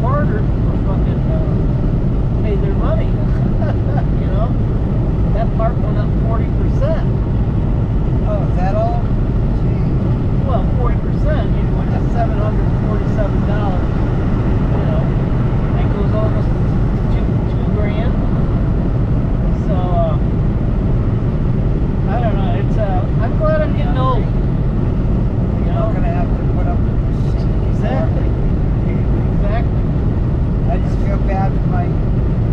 harder to fucking pay their money. You know, that part went up 40%. Oh, is that all? Gee. Well, 40%. You went to $747. You know, that goes almost two grand. So I don't know. It's I'm glad I'm getting old. You're not gonna have to put up with this shit anymore. Exactly. Exactly. I just feel bad for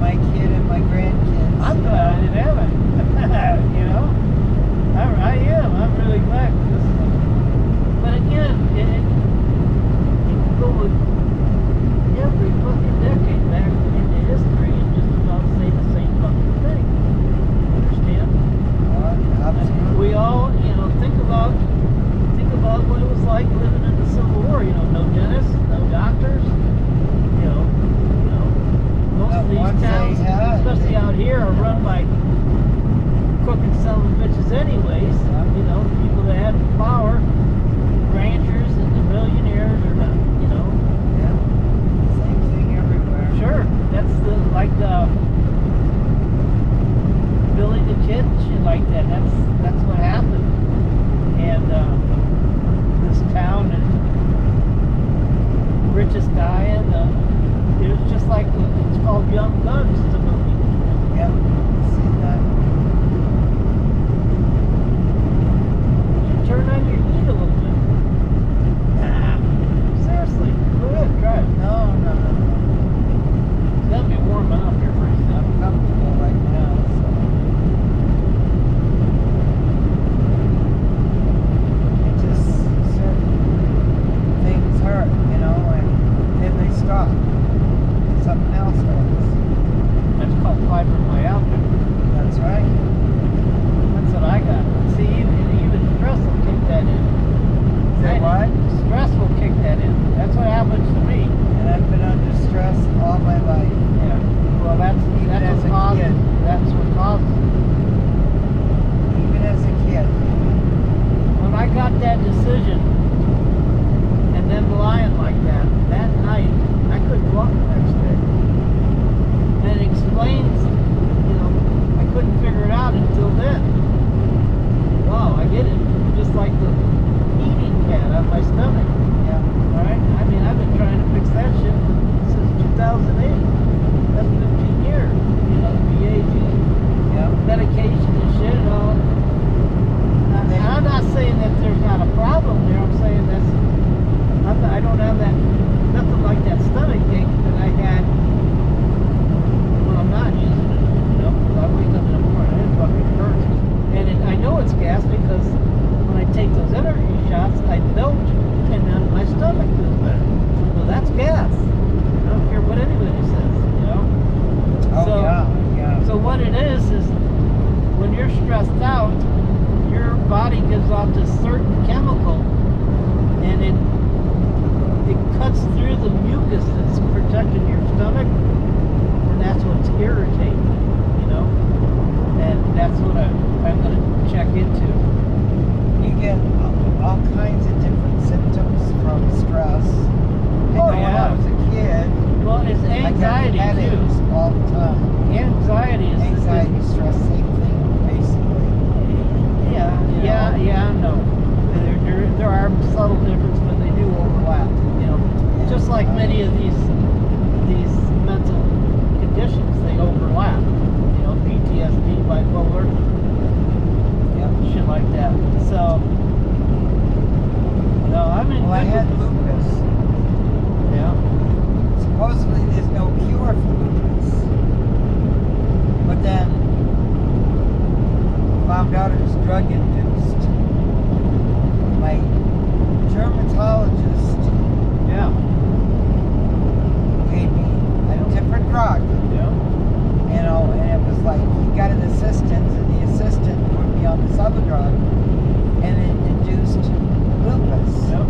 my kid and my grandkids. I'm glad I didn't have it. You know, I am. I'm really glad. But again, you can go with every fucking decade back into history and just about say the same fucking thing. Understand? Absolutely. We all, you know, think about what it was like living in the Civil War. You know, no dentists, no doctors. You know, most of these towns, especially out here, are run by crooked son of bitches anyways. You know, people that had power, ranchers and the millionaires are not, you know. Yeah. Same thing everywhere. Sure, that's like Billy the Kid and shit like that. That's what happened. And this town and richest guy and it was just like it's called Young Guns, the movie. Yep. See that. You turn on your heat a little bit. Nah, seriously, go ahead, try it. No. It's gotta be warm enough here pretty soon. I'm comfortable right now, so. It just, certain things hurt, you know, and then they stop. Something else hurts. That's called fibromyalgia. That's right. That's what I got. See, even stress will kick that in. Say what? Stress will kick that in. That's what happens to me. And I've been under stress all my life. Yeah. Well, that's as what a causes. kid. That's what causes it. Even as a kid. When I got that decision, and then lying like that night, I couldn't walk the next day. And it explains, you know, I couldn't figure it out until then. Wow, I get it. Just like the eating pad on my stomach. Yeah. Alright? I mean, I've been trying to fix that shit since 2008. That's 15 years. You know, VAG, Yeah. medication and shit and all. And I'm not saying that there's not a problem there. I'm saying I don't have that, nothing like that stomach ache that I had when I'm not using it. You know, 'cause I wake up in the morning and it fucking hurts. And I know it's gas because when I take those energy shots, I belch and then my stomach feels better. Well, that's gas. I don't care what anybody says, you know? Oh, So- yeah. So what it is when you're stressed out, your body gives off this certain chemical, and it cuts through the mucus that's protecting your stomach, and that's what's irritating, you know. And that's what I'm going to check into. You get all kinds of different symptoms from stress. I know when yeah. I was a kid, Well, it's anxiety I got headaches too. all the time. Anxiety is Anxiety, stress, same thing, basically. Yeah, no. There are subtle differences, but they do overlap. You know, just like many of these mental conditions, they overlap. You know, PTSD, bipolar, shit like that. So, no, I'm in. Well, I had lupus. Yeah. Supposedly there's no cure for lupus. But then found out it was drug induced. My dermatologist gave me a different drug. Yeah. You know, and it was like he got an assistant and the assistant put me on this other drug and it induced lupus. Yep.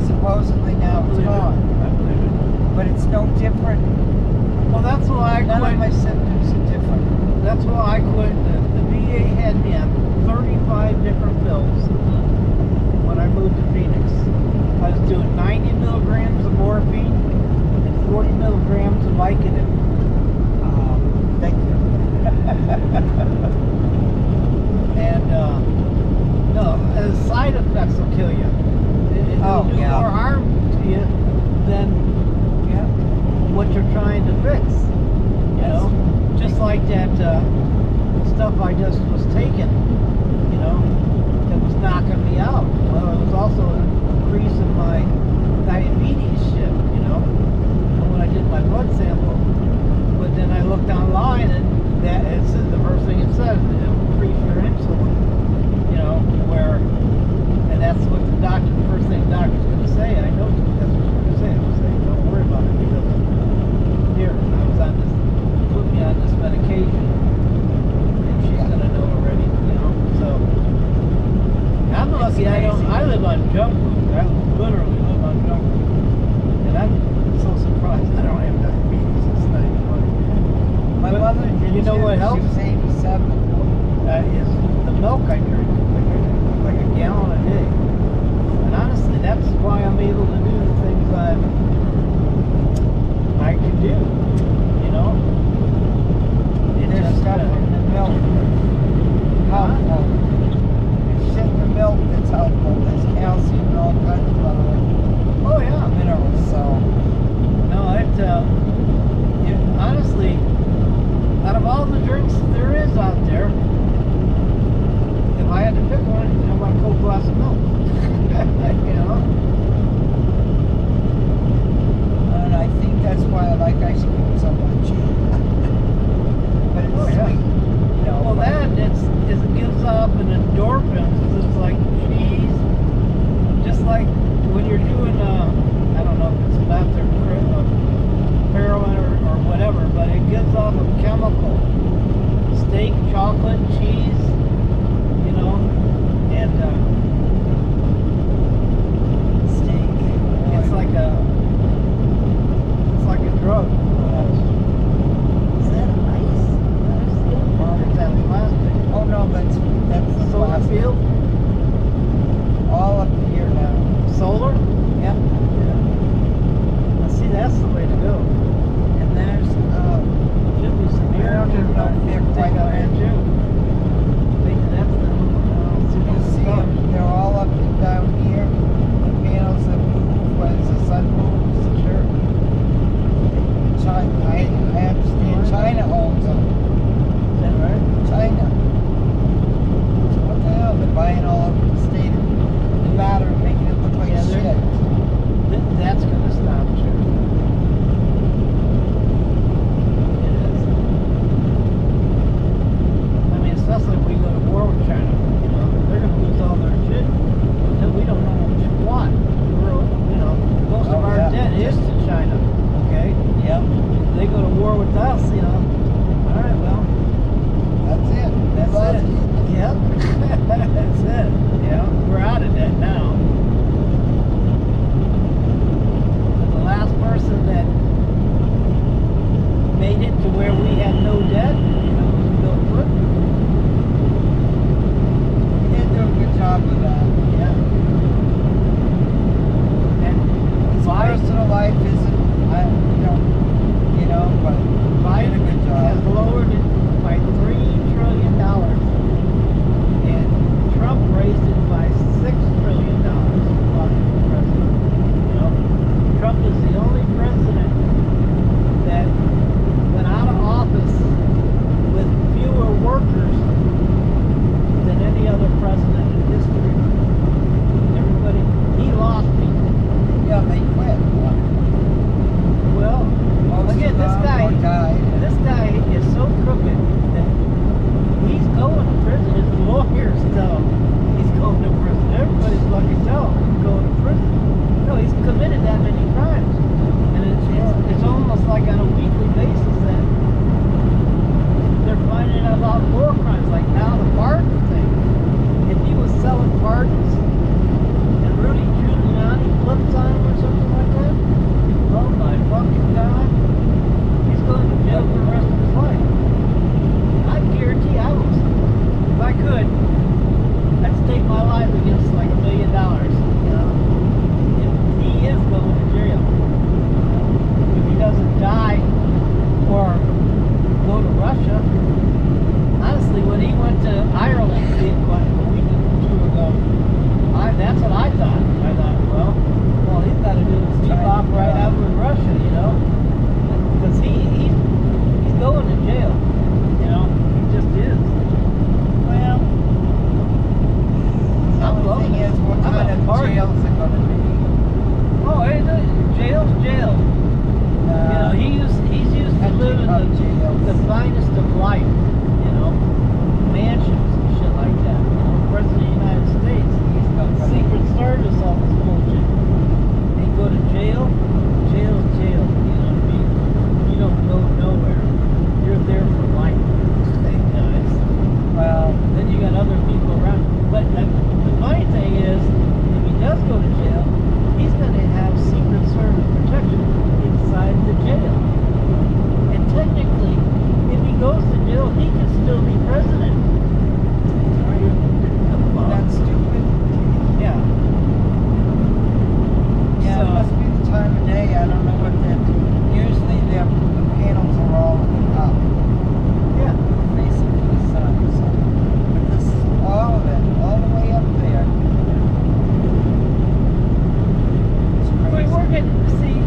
Supposedly now it's gone. I believe it. But it's no different. Well, that's why I None quit. of my symptoms are different. That's why I quit. The VA had me on 35 different pills when I moved to Phoenix. I was doing 90 milligrams of morphine and 40 Vicodin. Thank you. And no, the side effects will kill you. It'll do yeah. more harm to you than Yeah. what you're trying to fix. You know, just like that stuff I just was taking. You know, that was knocking me out. Well, it was also an increase in my diabetes shit. You know, and when I did my blood sample, but then I looked online and that it said the first thing it said, it'll increase your insulin. You know, where, and that's what the doctor, the first thing the doctor's going to say. I know that's what she's going to say. I'll say, don't worry about it because here I was on this, put me on this medication, and she's going to know already. You know, so I'm lucky. I live on junk food. I literally live on junk food, and I'm so surprised I don't have diabetes. It's not even funny. My But mother did you know too. what helps? She was 87. Is the milk I drink, like a gallon a day. And honestly, that's why I'm able to do the things I can do. You know, it There's just stuff in the milk helpful. There's shit in the milk that's helpful. There's calcium and all kinds of other Oh yeah. minerals. So No, honestly, out of all the drinks there is out there, if I had to pick one, I want a cold glass of milk. You know? and I think that's why I like ice cream so much. But it's Oh, yeah. sweet. You know, Well, but that it gives off an endorphin. It's like cheese, just like when you're doing I don't know if it's meth or heroin or whatever, but it gives off a chemical. Steak, chocolate, cheese, you know, and of jails. the finest of life, you know, mansions and shit like that. You know, President of the United States, Secret Service, all this bullshit. They go to jail, jail, jail. You know what I mean? You don't go nowhere. You're there for life. You know, Well, then you got other people around. But the funny thing is, if he does go to jail, he's going to have Secret Service protection inside the jail. And technically, if he goes to jail, he can still be president. that's stupid. Yeah. Yeah, it So- must be the time of day. I don't know what that. Usually the panels are all up, Yeah. facing to the sun. So, but this is all of it, all the way up there. It's We're crazy. working, see,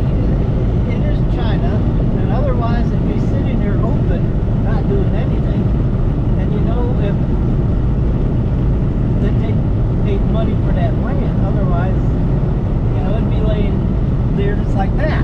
it is China, and otherwise it'd be sitting there open, not doing anything. And you know, if they take paid money for that land, otherwise, you know, it'd be laying there just like that.